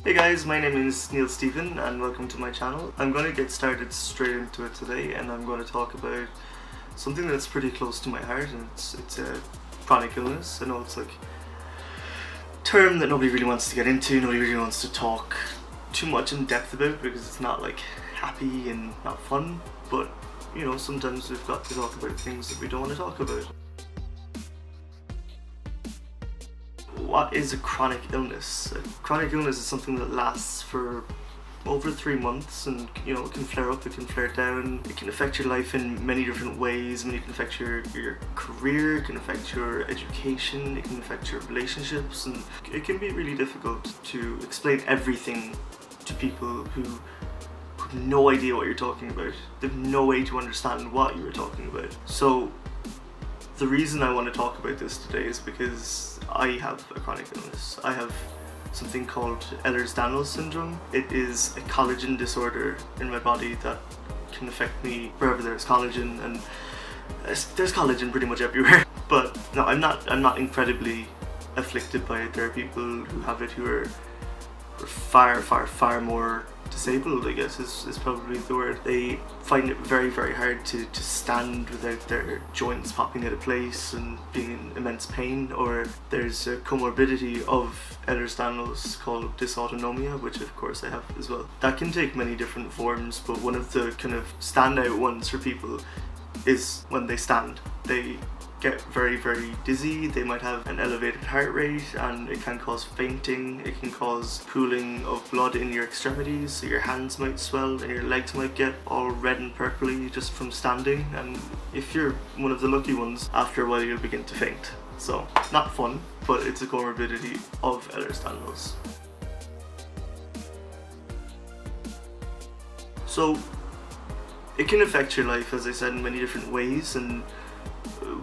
Hey guys, my name is Neil Stephen and welcome to my channel. I'm going to get started straight into it today, and I'm going to talk about something that's pretty close to my heart, and it's a chronic illness. I know it's like a term that nobody really wants to get into, nobody really wants to talk too much in depth about because it's not like happy and not fun, but you know, sometimes we've got to talk about things that we don't want to talk about. What is a chronic illness? A chronic illness is something that lasts for over 3 months, and you know, it can flare up, it can flare down, it can affect your life in many different ways. I mean, it can affect your career, it can affect your education, it can affect your relationships, and it can be really difficult to explain everything to people who have no idea what you're talking about. They have no way to understand what you were talking about. So the reason I want to talk about this today is because I have a chronic illness. I have something called Ehlers-Danlos Syndrome. It is a collagen disorder in my body that can affect me wherever there's collagen, and there's collagen pretty much everywhere. But no, I'm not incredibly afflicted by it. There are people who have it who are far more disabled, I guess is probably the word. They find it very hard to stand without their joints popping out of place and being in immense pain. Or there's a comorbidity of Ehlers-Danlos called dysautonomia, which of course I have as well. That can take many different forms, but one of the kind of standout ones for people is when they stand. They get very dizzy, they might have an elevated heart rate, and it can cause fainting, it can cause pooling of blood in your extremities, so your hands might swell and your legs might get all red and purpley just from standing, and if you're one of the lucky ones, after a while you'll begin to faint. So, not fun, but it's a comorbidity of Ehlers-Danlos. So, it can affect your life, as I said, in many different ways, and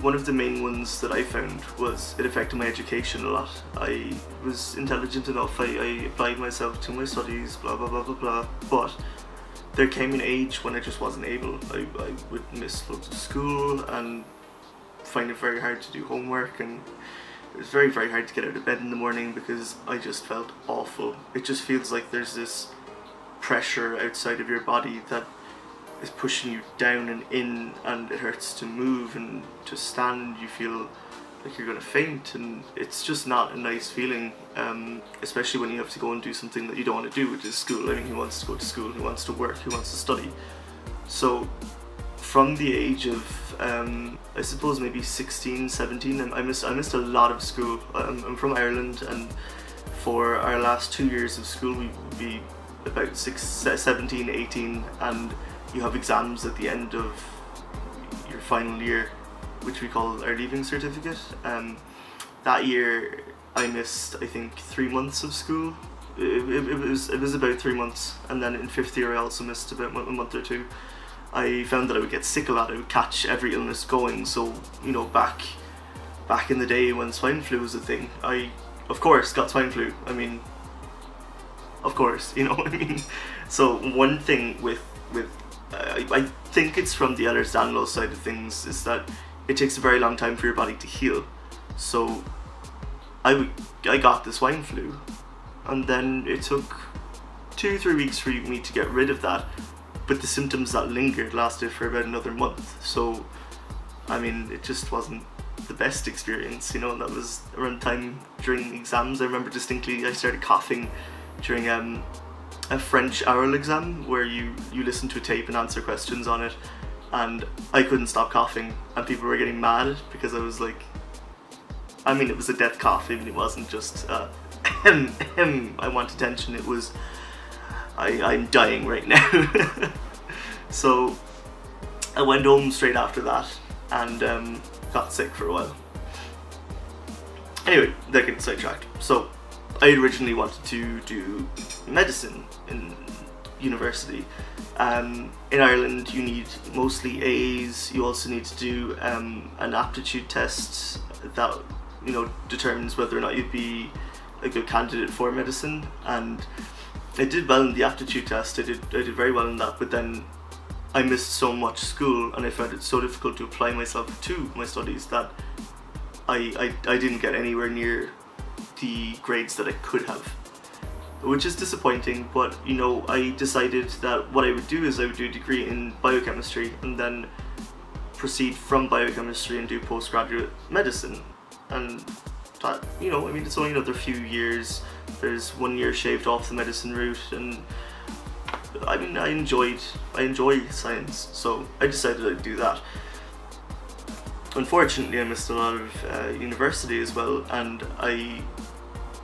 one of the main ones that I found was it affected my education a lot. I was intelligent enough, I applied myself to my studies, blah blah blah, but there came an age when I just wasn't able. I would miss loads of school and find it very hard to do homework, and it was very hard to get out of bed in the morning because I just felt awful. It just feels like there's this pressure outside of your body that is pushing you down and in, and it hurts to move, and to stand you feel like you're gonna faint, and it's just not a nice feeling, especially when you have to go and do something that you don't want to do, which is school. I mean, who wants to go to school, who wants to work, who wants to study? So from the age of I suppose maybe 16, 17, I missed a lot of school. I'm from Ireland, and for our last 2 years of school we would be about 17, 18, and you have exams at the end of your final year, which we call our leaving certificate. That year I missed, I think, 3 months of school. It was about 3 months, and then in 5th year I also missed about a month or two. I found that I would get sick a lot. I would catch every illness going. So you know, back in the day when swine flu was a thing, I of course got swine flu. I mean, of course, you know what I mean. So one thing with I think it's from the Ehlers-Danlos side of things, is that it takes a very long time for your body to heal. So I got the swine flu, and then it took 2-3 weeks for me to get rid of that, but the symptoms that lingered lasted for about another month. So I mean, it just wasn't the best experience, you know. And that was around time during exams. I remember distinctly I started coughing during a French oral exam where you listen to a tape and answer questions on it, and I couldn't stop coughing, and people were getting mad because I was like, I mean, it was a death cough. I mean, it wasn't just I want attention. It was I'm dying right now. So I went home straight after that and got sick for a while. Anyway, that gets sidetracked. So I originally wanted to do medicine in university. In Ireland you need mostly A's. You also need to do an aptitude test that, you know, determines whether or not you'd be a good candidate for medicine, and I did well in the aptitude test. I did very well in that, but then I missed so much school and I found it so difficult to apply myself to my studies that I didn't get anywhere near the grades that I could have. which is disappointing, but you know, I decided that what I would do is I would do a degree in biochemistry and then proceed from biochemistry and do postgraduate medicine. And that, you know, I mean, it's only another few years. There's 1 year shaved off the medicine route, and I mean, I enjoy science, so I decided I'd do that. Unfortunately, I missed a lot of university as well, and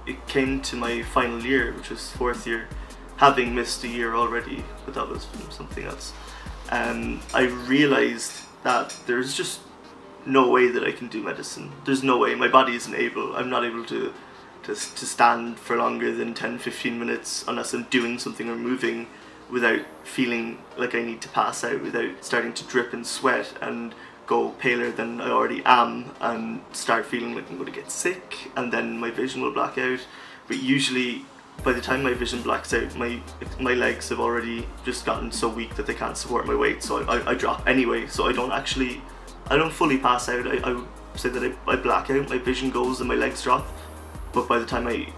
it came to my final year, which was 4th year, having missed a year already, but that was from something else. I realised that there's just no way that I can do medicine. There's no way. My body isn't able. I'm not able to stand for longer than 10-15 minutes unless I'm doing something or moving without feeling like I need to pass out, without starting to drip and sweat and go paler than I already am and start feeling like I'm going to get sick, and then my vision will black out. But usually by the time my vision blacks out, my legs have already just gotten so weak that they can't support my weight, so I drop anyway. So I don't fully pass out. I would say that I black out, my vision goes and my legs drop, but by the time I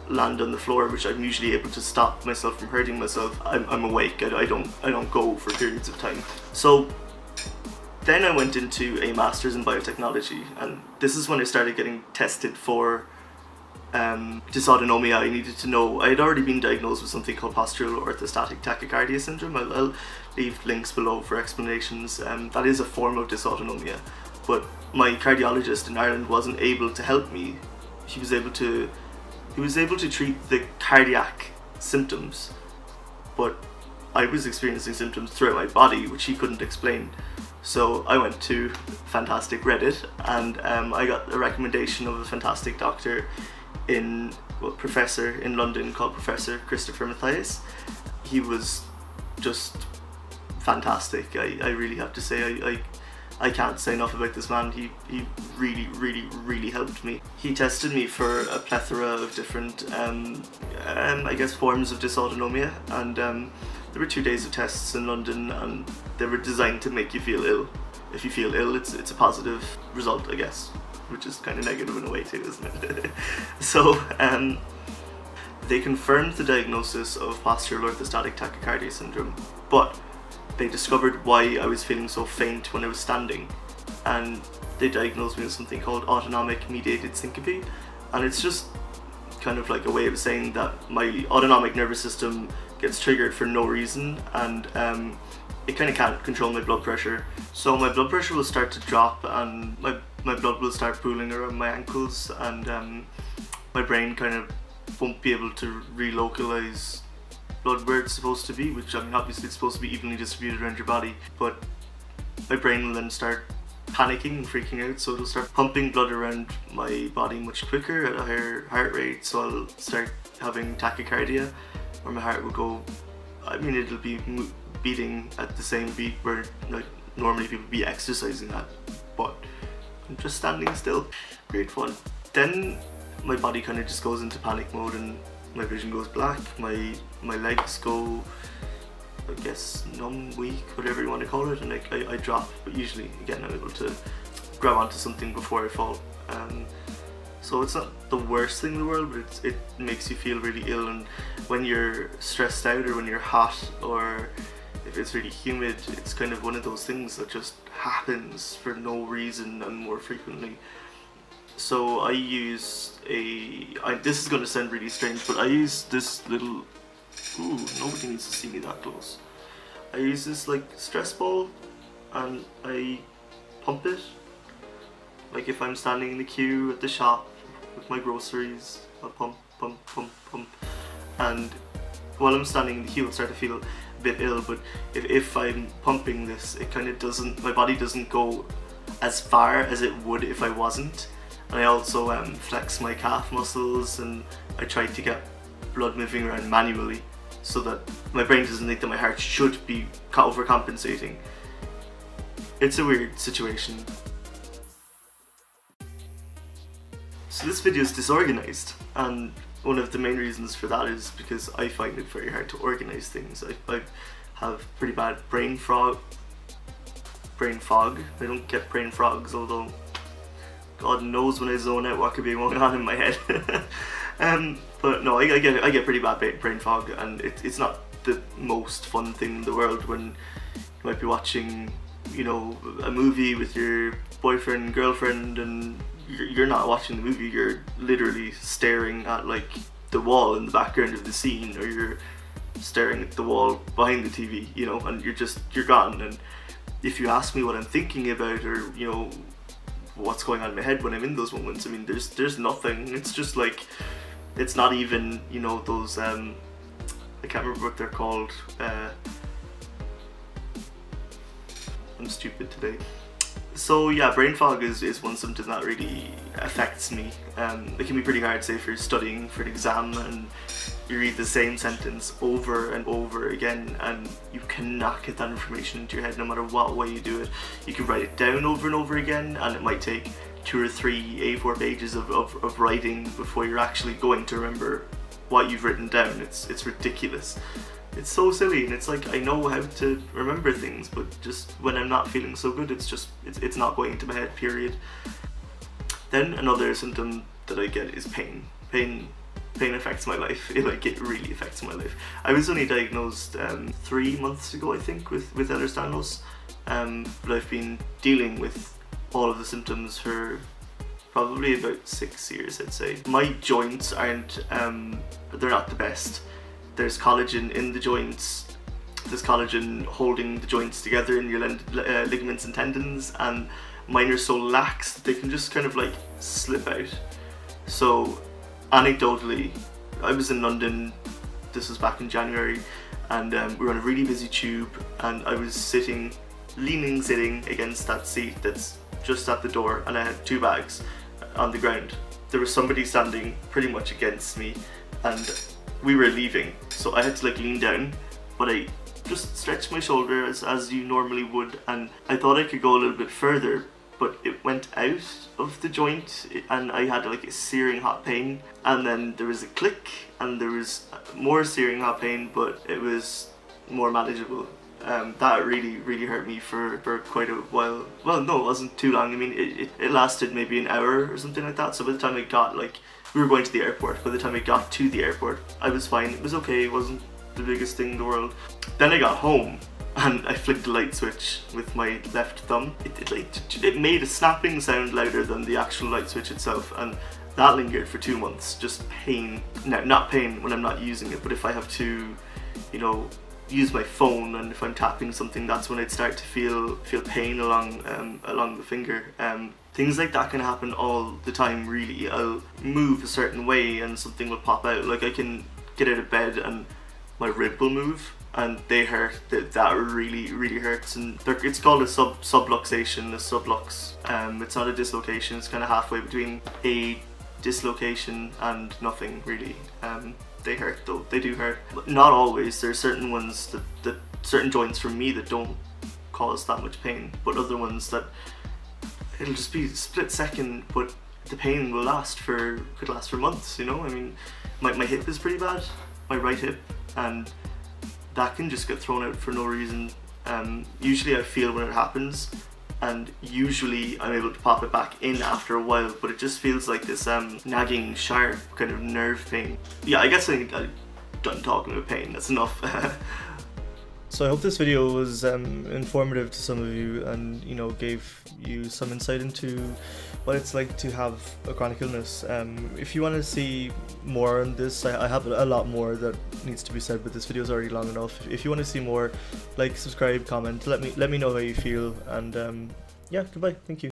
land on the floor, which I'm usually able to stop myself from hurting myself, I'm awake. I don't go for periods of time. So then I went into a master's in biotechnology, and this is when I started getting tested for dysautonomia. I needed to know, I had already been diagnosed with something called Postural Orthostatic Tachycardia Syndrome. I'll leave links below for explanations. That is a form of dysautonomia, but my cardiologist in Ireland wasn't able to help me. He was able to treat the cardiac symptoms, but I was experiencing symptoms throughout my body which he couldn't explain. So I went to fantastic Reddit, and I got a recommendation of a fantastic doctor professor in London called Professor Christopher Matthias. He was just fantastic. I really have to say, I can't say enough about this man. He really helped me. He tested me for a plethora of different I guess forms of dysautonomia, and there were 2 days of tests in London, and they were designed to make you feel ill. If you feel ill, it's a positive result, I guess, which is kind of negative in a way too, isn't it? So they confirmed the diagnosis of postural orthostatic tachycardia syndrome, but they discovered why I was feeling so faint when I was standing, and they diagnosed me with something called Autonomic-Mediated Syncope, and it's just kind of like a way of saying that my autonomic nervous system gets triggered for no reason, and it kind of can't control my blood pressure. So my blood pressure will start to drop, and my blood will start pooling around my ankles, and my brain kind of won't be able to relocalize blood where it's supposed to be, which, I mean, obviously it's supposed to be evenly distributed around your body, but my brain will then start panicking and freaking out, so it'll start pumping blood around my body much quicker at a higher heart rate, so I'll start having tachycardia, where my heart will go, I mean, it'll be beating at the same beat where like normally people be exercising at, but I'm just standing still. Great fun. Then my body kind of just goes into panic mode, and my vision goes black, my legs go, I guess, numb, weak, whatever you want to call it, and I drop, but usually, again, I'm able to grab onto something before I fall. So it's not the worst thing in the world, but it makes you feel really ill, and when you're stressed out or when you're hot or if it's really humid, it's kind of one of those things that just happens for no reason and more frequently. So I use this is going to sound really strange, but I use this little, ooh, nobody needs to see me that close. I use this like stress ball, and I pump it. Like if I'm standing in the queue at the shop with my groceries, I'll pump, pump, pump, pump. And while I'm standing in the queue, I'll start to feel a bit ill, but if I'm pumping this, it kind of doesn't, my body doesn't go as far as it would if I wasn't. And I also flex my calf muscles, and I try to get blood moving around manually so that my brain doesn't think that my heart should be overcompensating. It's a weird situation. So this video is disorganized, and one of the main reasons for that is because I find it very hard to organize things. I have pretty bad brain fog. I don't get brain frogs, although God knows when I zone out what could be going on in my head. But no, I get pretty bad brain fog, and it's not the most fun thing in the world when you might be watching, you know, a movie with your boyfriend, girlfriend, and you're not watching the movie, you're literally staring at like the wall in the background of the scene, or you're staring at the wall behind the TV, you know, and you're gone. And if you ask me what I'm thinking about, or you know, what's going on in my head when I'm in those moments, I mean, there's nothing. It's just like, it's not even, you know, those I can't remember what they're called. I'm stupid today. So yeah, brain fog is one symptom that really affects me. It can be pretty hard, say, if you're studying for an exam and you read the same sentence over and over again and you cannot get that information into your head no matter what way you do it. You can write it down over and over again, and it might take 2 or 3 A4 pages of writing before you're actually going to remember what you've written down. It's ridiculous. It's so silly, and it's like, I know how to remember things, but just when I'm not feeling so good, it's not going into my head, period. Then another symptom that I get is pain. Pain affects my life. It really affects my life. I was only diagnosed 3 months ago, I think, with Ehlers-Danlos, but I've been dealing with all of the symptoms for probably about 6 years, I'd say. My joints aren't, they're not the best. There's collagen in the joints, there's collagen holding the joints together in your ligaments and tendons, and mine are so lax that they can just kind of like slip out. So anecdotally, I was in London, this was back in January, and we were on a really busy tube, and I was sitting against that seat that's just at the door, and I had 2 bags on the ground. There was somebody standing pretty much against me, and we were leaving, so I had to like lean down, but I just stretched my shoulder as you normally would, and I thought I could go a little bit further, but it went out of the joint, and I had like a searing hot pain, and then there was a click, and there was more searing hot pain, but it was more manageable. That really hurt me for quite a while. Well, no, it wasn't too long. I mean, it lasted maybe an hour or something like that. So by the time I got, like, we were going to the airport. By the time I got to the airport, I was fine. It was okay. It wasn't the biggest thing in the world. Then I got home and I flicked the light switch with my left thumb. It made a snapping sound louder than the actual light switch itself, and that lingered for 2 months. Just pain. Now, not pain when I'm not using it, but if I have to, you know, use my phone, and if I'm tapping something, that's when I'd start to feel pain along the finger. Things like that can happen all the time, really. I'll move a certain way and something will pop out. Like, I can get out of bed and my rib will move, and they hurt. That really hurts, and it's called a subluxation, a sublux. It's not a dislocation. It's kind of halfway between a dislocation and nothing, really. They hurt though, they do hurt. But not always. There are certain ones that certain joints for me that don't cause that much pain, but other ones that it'll just be a split second, but the pain will could last for months, you know? I mean, my hip is pretty bad, my right hip, and that can just get thrown out for no reason. Usually I feel when it happens, and usually I'm able to pop it back in after a while, but it just feels like this nagging, sharp kind of nerve pain. Yeah, I guess I'm done talking about pain, that's enough. So I hope this video was informative to some of you, and you know, gave you some insight into what it's like to have a chronic illness. If you want to see more on this, I have a lot more that needs to be said, but this video is already long enough. If you want to see more, like, subscribe, comment, let me know how you feel, and yeah, goodbye, thank you.